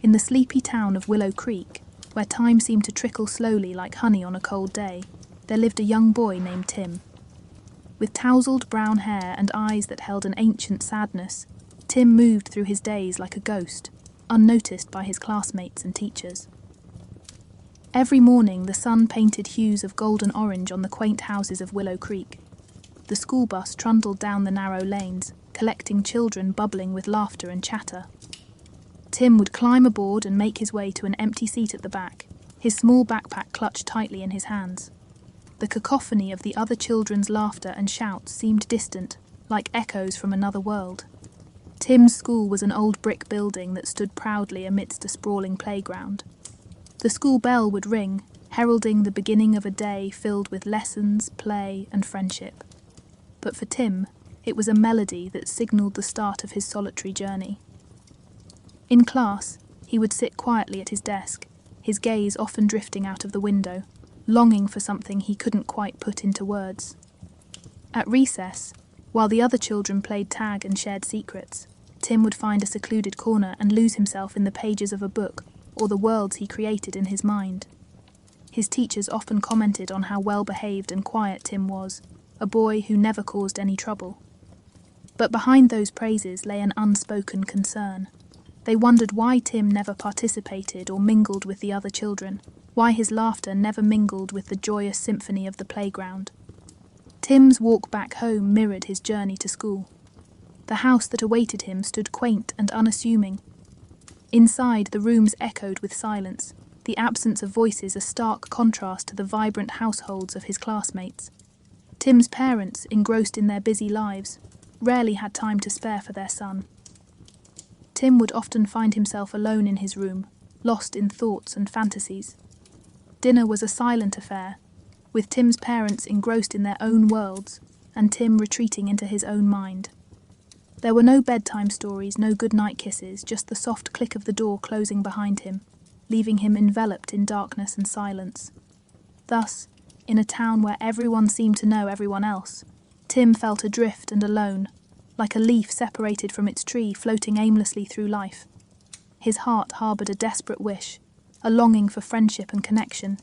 In the sleepy town of Willow Creek, where time seemed to trickle slowly like honey on a cold day, there lived a young boy named Tim. With tousled brown hair and eyes that held an ancient sadness, Tim moved through his days like a ghost, unnoticed by his classmates and teachers. Every morning the sun painted hues of golden orange on the quaint houses of Willow Creek. The school bus trundled down the narrow lanes, collecting children bubbling with laughter and chatter. Tim would climb aboard and make his way to an empty seat at the back, his small backpack clutched tightly in his hands. The cacophony of the other children's laughter and shouts seemed distant, like echoes from another world. Tim's school was an old brick building that stood proudly amidst a sprawling playground. The school bell would ring, heralding the beginning of a day filled with lessons, play, and friendship. But for Tim, it was a melody that signalled the start of his solitary journey. In class, he would sit quietly at his desk, his gaze often drifting out of the window, longing for something he couldn't quite put into words. At recess, while the other children played tag and shared secrets, Tim would find a secluded corner and lose himself in the pages of a book or the worlds he created in his mind. His teachers often commented on how well-behaved and quiet Tim was, a boy who never caused any trouble. But behind those praises lay an unspoken concern. They wondered why Tim never participated or mingled with the other children, why his laughter never mingled with the joyous symphony of the playground. Tim's walk back home mirrored his journey to school. The house that awaited him stood quaint and unassuming. Inside, the rooms echoed with silence, the absence of voices a stark contrast to the vibrant households of his classmates. Tim's parents, engrossed in their busy lives, rarely had time to spare for their son. Tim would often find himself alone in his room, lost in thoughts and fantasies. Dinner was a silent affair, with Tim's parents engrossed in their own worlds, and Tim retreating into his own mind. There were no bedtime stories, no goodnight kisses, just the soft click of the door closing behind him, leaving him enveloped in darkness and silence. Thus, in a town where everyone seemed to know everyone else, Tim felt adrift and alone, like a leaf separated from its tree floating aimlessly through life. His heart harboured a desperate wish, a longing for friendship and connection,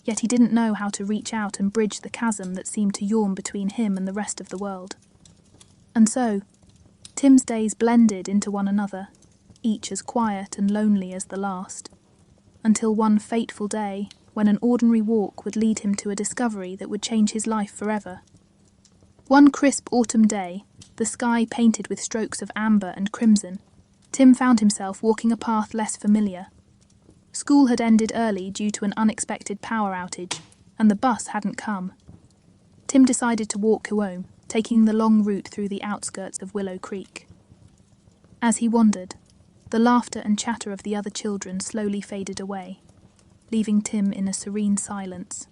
yet he didn't know how to reach out and bridge the chasm that seemed to yawn between him and the rest of the world. And so, Tim's days blended into one another, each as quiet and lonely as the last, until one fateful day when an ordinary walk would lead him to a discovery that would change his life forever. One crisp autumn day, the sky painted with strokes of amber and crimson, Tim found himself walking a path less familiar. School had ended early due to an unexpected power outage, and the bus hadn't come. Tim decided to walk home, taking the long route through the outskirts of Willow Creek. As he wandered, the laughter and chatter of the other children slowly faded away, leaving Tim in a serene silence.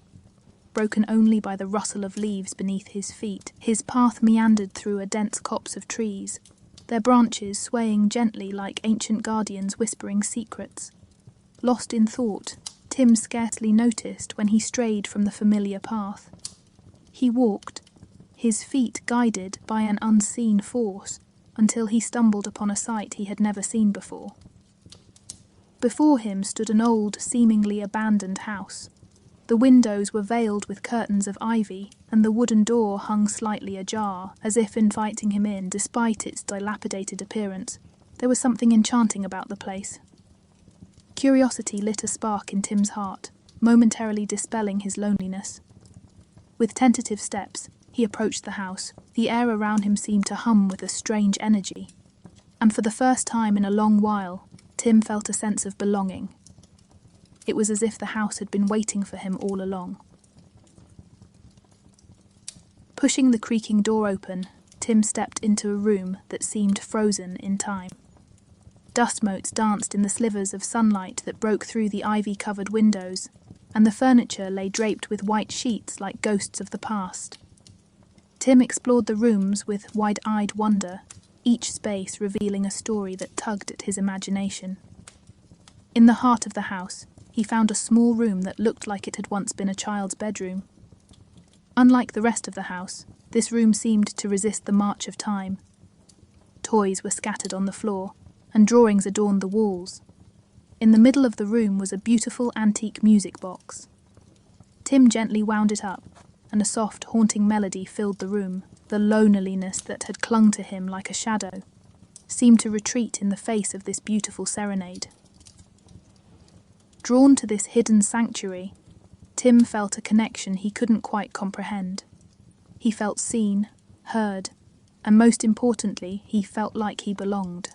Broken only by the rustle of leaves beneath his feet, his path meandered through a dense copse of trees, their branches swaying gently like ancient guardians whispering secrets. Lost in thought, Tim scarcely noticed when he strayed from the familiar path. He walked, his feet guided by an unseen force, until he stumbled upon a sight he had never seen before. Before him stood an old, seemingly abandoned house. The windows were veiled with curtains of ivy, and the wooden door hung slightly ajar, as if inviting him in despite its dilapidated appearance. There was something enchanting about the place. Curiosity lit a spark in Tim's heart, momentarily dispelling his loneliness. With tentative steps, he approached the house. The air around him seemed to hum with a strange energy, and for the first time in a long while, Tim felt a sense of belonging. It was as if the house had been waiting for him all along. Pushing the creaking door open, Tim stepped into a room that seemed frozen in time. Dust motes danced in the slivers of sunlight that broke through the ivy-covered windows, and the furniture lay draped with white sheets like ghosts of the past. Tim explored the rooms with wide-eyed wonder, each space revealing a story that tugged at his imagination. In the heart of the house, he found a small room that looked like it had once been a child's bedroom. Unlike the rest of the house, this room seemed to resist the march of time. Toys were scattered on the floor, and drawings adorned the walls. In the middle of the room was a beautiful antique music box. Tim gently wound it up, and a soft, haunting melody filled the room. The loneliness that had clung to him like a shadow seemed to retreat in the face of this beautiful serenade. Drawn to this hidden sanctuary, Tim felt a connection he couldn't quite comprehend. He felt seen, heard, and most importantly, he felt like he belonged.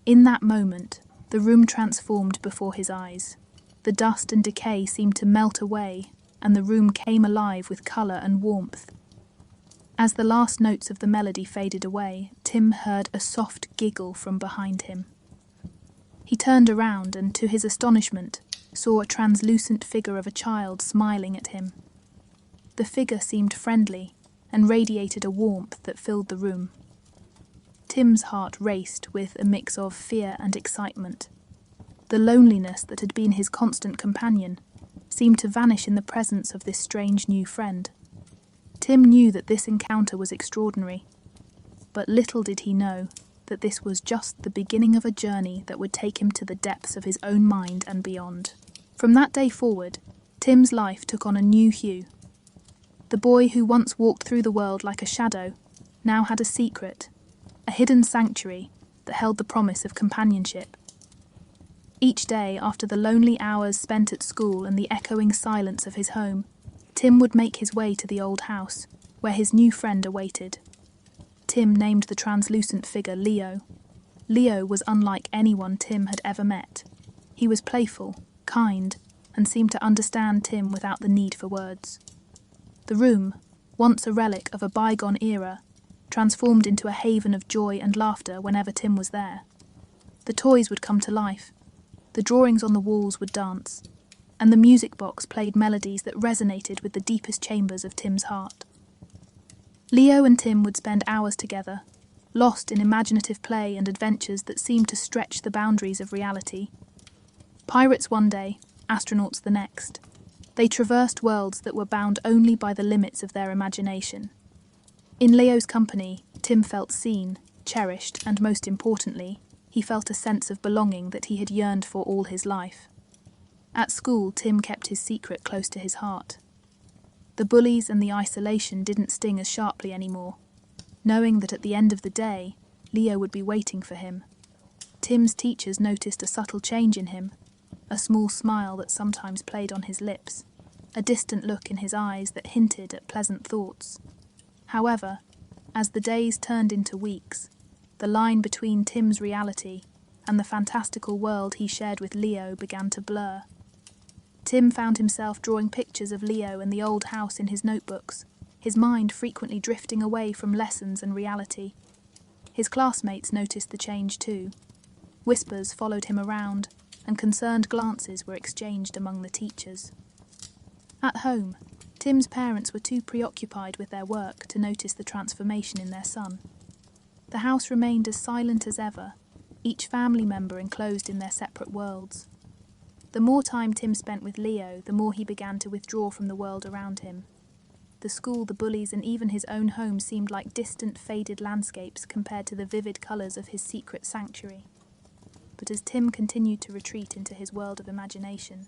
In that moment, the room transformed before his eyes. The dust and decay seemed to melt away, and the room came alive with colour and warmth. As the last notes of the melody faded away, Tim heard a soft giggle from behind him. He turned around and, to his astonishment, saw a translucent figure of a child smiling at him. The figure seemed friendly and radiated a warmth that filled the room. Tim's heart raced with a mix of fear and excitement. The loneliness that had been his constant companion seemed to vanish in the presence of this strange new friend. Tim knew that this encounter was extraordinary, but little did he know that this was just the beginning of a journey that would take him to the depths of his own mind and beyond. From that day forward, Tim's life took on a new hue. The boy who once walked through the world like a shadow now had a secret, a hidden sanctuary that held the promise of companionship. Each day, after the lonely hours spent at school and the echoing silence of his home, Tim would make his way to the old house, where his new friend awaited. Tim named the translucent figure Leo. Leo was unlike anyone Tim had ever met. He was playful, kind, and seemed to understand Tim without the need for words. The room, once a relic of a bygone era, transformed into a haven of joy and laughter whenever Tim was there. The toys would come to life, the drawings on the walls would dance, and the music box played melodies that resonated with the deepest chambers of Tim's heart. Leo and Tim would spend hours together, lost in imaginative play and adventures that seemed to stretch the boundaries of reality. Pirates one day, astronauts the next, they traversed worlds that were bound only by the limits of their imagination. In Leo's company, Tim felt seen, cherished, and most importantly, he felt a sense of belonging that he had yearned for all his life. At school, Tim kept his secret close to his heart. The bullies and the isolation didn't sting as sharply anymore, knowing that at the end of the day, Leo would be waiting for him. Tim's teachers noticed a subtle change in him, a small smile that sometimes played on his lips, a distant look in his eyes that hinted at pleasant thoughts. However, as the days turned into weeks, the line between Tim's reality and the fantastical world he shared with Leo began to blur. Tim found himself drawing pictures of Leo and the old house in his notebooks, his mind frequently drifting away from lessons and reality. His classmates noticed the change too. Whispers followed him around, and concerned glances were exchanged among the teachers. At home, Tim's parents were too preoccupied with their work to notice the transformation in their son. The house remained as silent as ever, each family member enclosed in their separate worlds. The more time Tim spent with Leo, the more he began to withdraw from the world around him. The school, the bullies, and even his own home seemed like distant, faded landscapes compared to the vivid colours of his secret sanctuary. But as Tim continued to retreat into his world of imagination,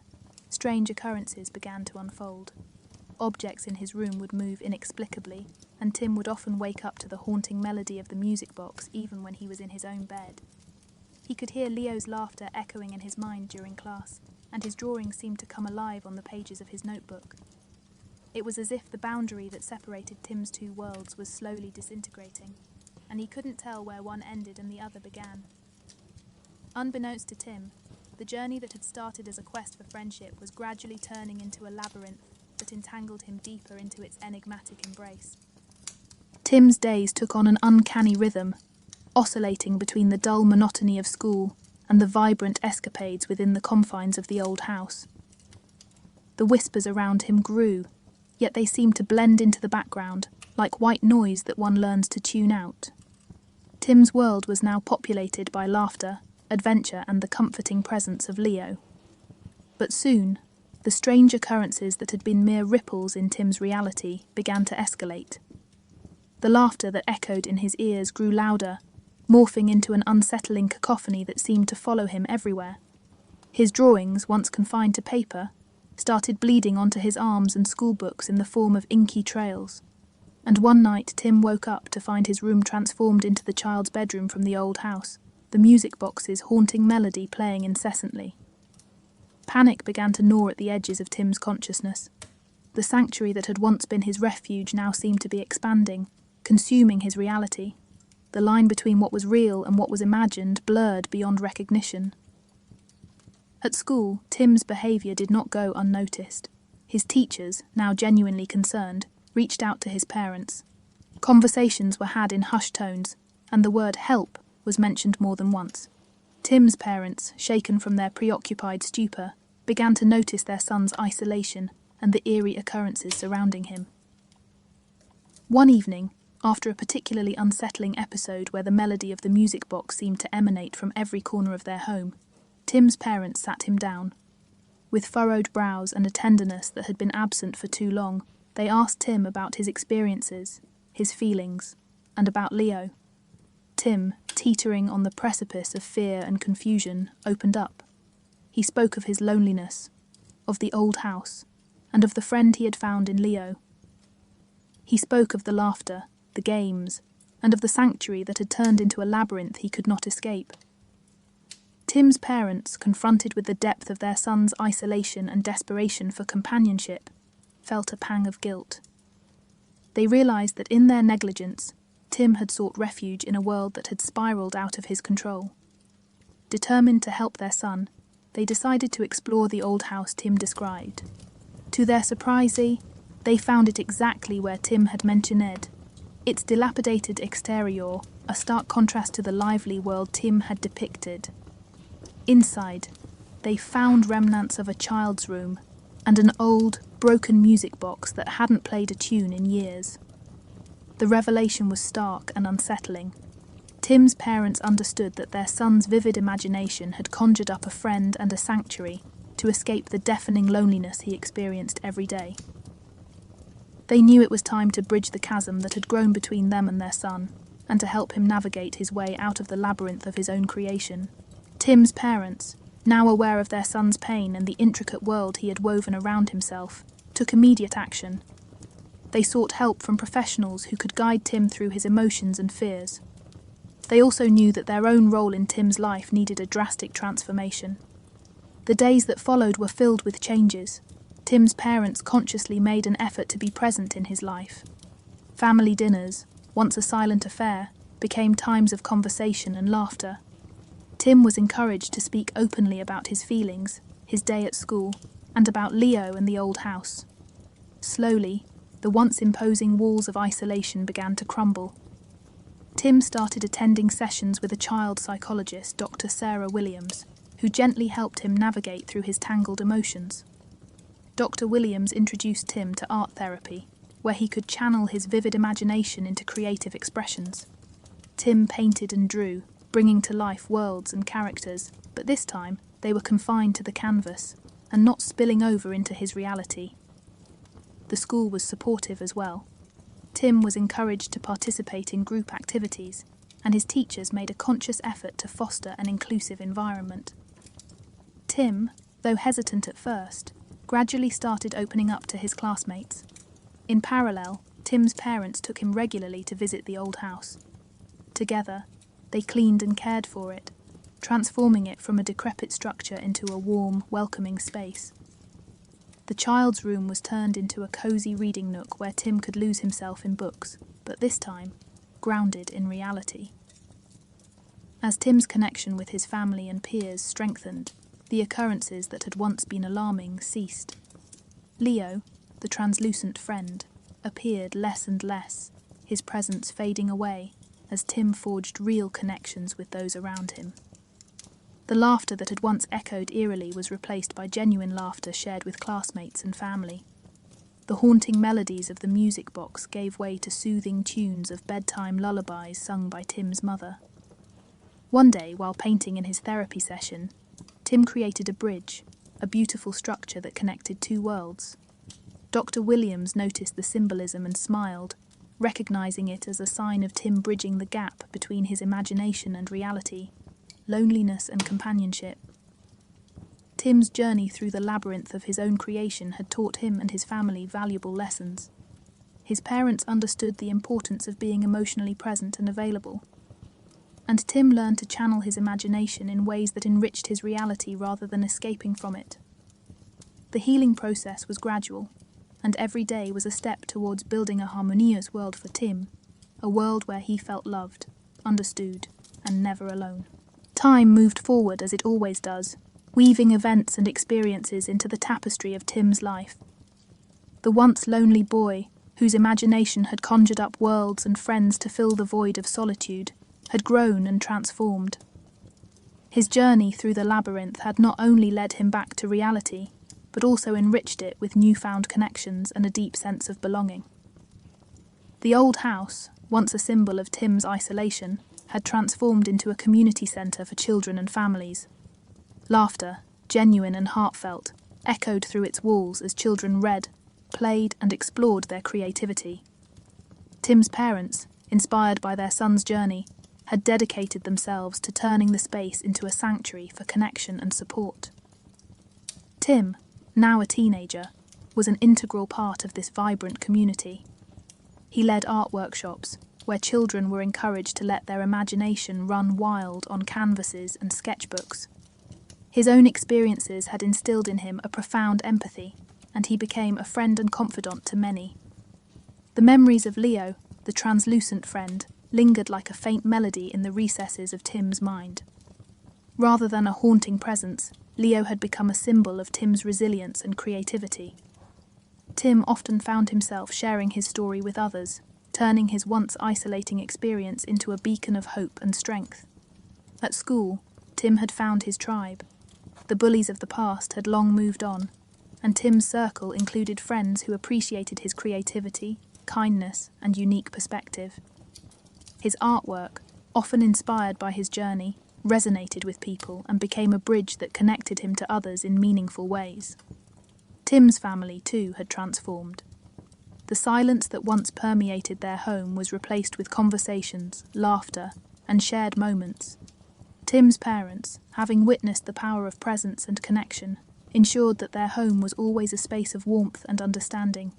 strange occurrences began to unfold. Objects in his room would move inexplicably, and Tim would often wake up to the haunting melody of the music box even when he was in his own bed. He could hear Leo's laughter echoing in his mind during class, and his drawings seemed to come alive on the pages of his notebook. It was as if the boundary that separated Tim's two worlds was slowly disintegrating, and he couldn't tell where one ended and the other began. Unbeknownst to Tim, the journey that had started as a quest for friendship was gradually turning into a labyrinth that entangled him deeper into its enigmatic embrace. Tim's days took on an uncanny rhythm, oscillating between the dull monotony of school and the vibrant escapades within the confines of the old house. The whispers around him grew, yet they seemed to blend into the background, like white noise that one learns to tune out. Tim's world was now populated by laughter, adventure, and the comforting presence of Leo. But soon, the strange occurrences that had been mere ripples in Tim's reality began to escalate. The laughter that echoed in his ears grew louder, morphing into an unsettling cacophony that seemed to follow him everywhere. His drawings, once confined to paper, started bleeding onto his arms and schoolbooks in the form of inky trails. And one night Tim woke up to find his room transformed into the child's bedroom from the old house, the music box's haunting melody playing incessantly. Panic began to gnaw at the edges of Tim's consciousness. The sanctuary that had once been his refuge now seemed to be expanding, consuming his reality. The line between what was real and what was imagined blurred beyond recognition. At school, Tim's behaviour did not go unnoticed. His teachers, now genuinely concerned, reached out to his parents. Conversations were had in hushed tones, and the word help was mentioned more than once. Tim's parents, shaken from their preoccupied stupor, began to notice their son's isolation and the eerie occurrences surrounding him. One evening, after a particularly unsettling episode where the melody of the music box seemed to emanate from every corner of their home, Tim's parents sat him down. With furrowed brows and a tenderness that had been absent for too long, they asked Tim about his experiences, his feelings, and about Leo. Tim, teetering on the precipice of fear and confusion, opened up. He spoke of his loneliness, of the old house, and of the friend he had found in Leo. He spoke of the laughter, the games, and of the sanctuary that had turned into a labyrinth he could not escape. Tim's parents, confronted with the depth of their son's isolation and desperation for companionship, felt a pang of guilt. They realised that in their negligence, Tim had sought refuge in a world that had spiralled out of his control. Determined to help their son, they decided to explore the old house Tim described. To their surprise, they found it exactly where Tim had mentioned. Its dilapidated exterior, a stark contrast to the lively world Tim had depicted. Inside, they found remnants of a child's room and an old, broken music box that hadn't played a tune in years. The revelation was stark and unsettling. Tim's parents understood that their son's vivid imagination had conjured up a friend and a sanctuary to escape the deafening loneliness he experienced every day. They knew it was time to bridge the chasm that had grown between them and their son, and to help him navigate his way out of the labyrinth of his own creation. Tim's parents, now aware of their son's pain and the intricate world he had woven around himself, took immediate action. They sought help from professionals who could guide Tim through his emotions and fears. They also knew that their own role in Tim's life needed a drastic transformation. The days that followed were filled with changes. Tim's parents consciously made an effort to be present in his life. Family dinners, once a silent affair, became times of conversation and laughter. Tim was encouraged to speak openly about his feelings, his day at school, and about Leo and the old house. Slowly, the once imposing walls of isolation began to crumble. Tim started attending sessions with a child psychologist, Dr. Sarah Williams, who gently helped him navigate through his tangled emotions. Dr. Williams introduced Tim to art therapy, where he could channel his vivid imagination into creative expressions. Tim painted and drew, bringing to life worlds and characters, but this time they were confined to the canvas and not spilling over into his reality. The school was supportive as well. Tim was encouraged to participate in group activities, and his teachers made a conscious effort to foster an inclusive environment. Tim, though hesitant at first, gradually started opening up to his classmates. In parallel, Tim's parents took him regularly to visit the old house. Together, they cleaned and cared for it, transforming it from a decrepit structure into a warm, welcoming space. The child's room was turned into a cosy reading nook where Tim could lose himself in books, but this time, grounded in reality. As Tim's connection with his family and peers strengthened, the occurrences that had once been alarming ceased. Leo, the translucent friend, appeared less and less, his presence fading away as Tim forged real connections with those around him. The laughter that had once echoed eerily was replaced by genuine laughter shared with classmates and family. The haunting melodies of the music box gave way to soothing tunes of bedtime lullabies sung by Tim's mother. One day, while painting in his therapy session, Tim created a bridge, a beautiful structure that connected two worlds. Dr. Williams noticed the symbolism and smiled, recognizing it as a sign of Tim bridging the gap between his imagination and reality, loneliness and companionship. Tim's journey through the labyrinth of his own creation had taught him and his family valuable lessons. His parents understood the importance of being emotionally present and available, and Tim learned to channel his imagination in ways that enriched his reality rather than escaping from it. The healing process was gradual, and every day was a step towards building a harmonious world for Tim, a world where he felt loved, understood, and never alone. Time moved forward as it always does, weaving events and experiences into the tapestry of Tim's life. The once lonely boy, whose imagination had conjured up worlds and friends to fill the void of solitude, had grown and transformed. His journey through the labyrinth had not only led him back to reality, but also enriched it with newfound connections and a deep sense of belonging. The old house, once a symbol of Tim's isolation, had transformed into a community centre for children and families. Laughter, genuine and heartfelt, echoed through its walls as children read, played, and explored their creativity. Tim's parents, inspired by their son's journey, had dedicated themselves to turning the space into a sanctuary for connection and support. Tim, now a teenager, was an integral part of this vibrant community. He led art workshops, where children were encouraged to let their imagination run wild on canvases and sketchbooks. His own experiences had instilled in him a profound empathy, and he became a friend and confidant to many. The memories of Leo, the translucent friend, lingered like a faint melody in the recesses of Tim's mind. Rather than a haunting presence, Leo had become a symbol of Tim's resilience and creativity. Tim often found himself sharing his story with others, turning his once isolating experience into a beacon of hope and strength. At school, Tim had found his tribe. The bullies of the past had long moved on, and Tim's circle included friends who appreciated his creativity, kindness, and unique perspective. His artwork, often inspired by his journey, resonated with people and became a bridge that connected him to others in meaningful ways. Tim's family, too, had transformed. The silence that once permeated their home was replaced with conversations, laughter, and shared moments. Tim's parents, having witnessed the power of presence and connection, ensured that their home was always a space of warmth and understanding.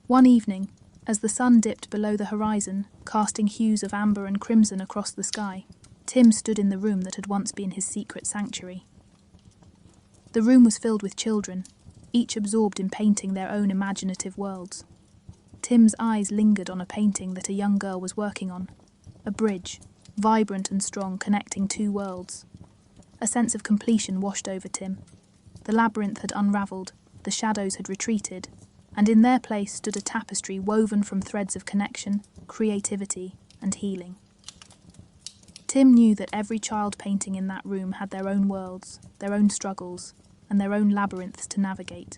One evening, as the sun dipped below the horizon, casting hues of amber and crimson across the sky, Tim stood in the room that had once been his secret sanctuary. The room was filled with children, each absorbed in painting their own imaginative worlds. Tim's eyes lingered on a painting that a young girl was working on, a bridge, vibrant and strong, connecting two worlds. A sense of completion washed over Tim. The labyrinth had unravelled, the shadows had retreated, and in their place stood a tapestry woven from threads of connection, creativity, and healing. Tim knew that every child painting in that room had their own worlds, their own struggles, and their own labyrinths to navigate.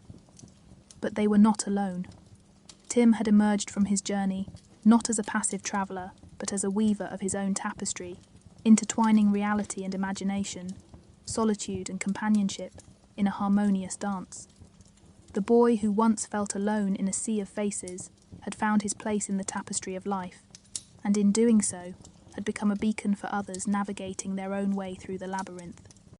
But they were not alone. Tim had emerged from his journey, not as a passive traveller, but as a weaver of his own tapestry, intertwining reality and imagination, solitude and companionship, in a harmonious dance. The boy who once felt alone in a sea of faces had found his place in the tapestry of life, and in doing so, had become a beacon for others navigating their own way through the labyrinth.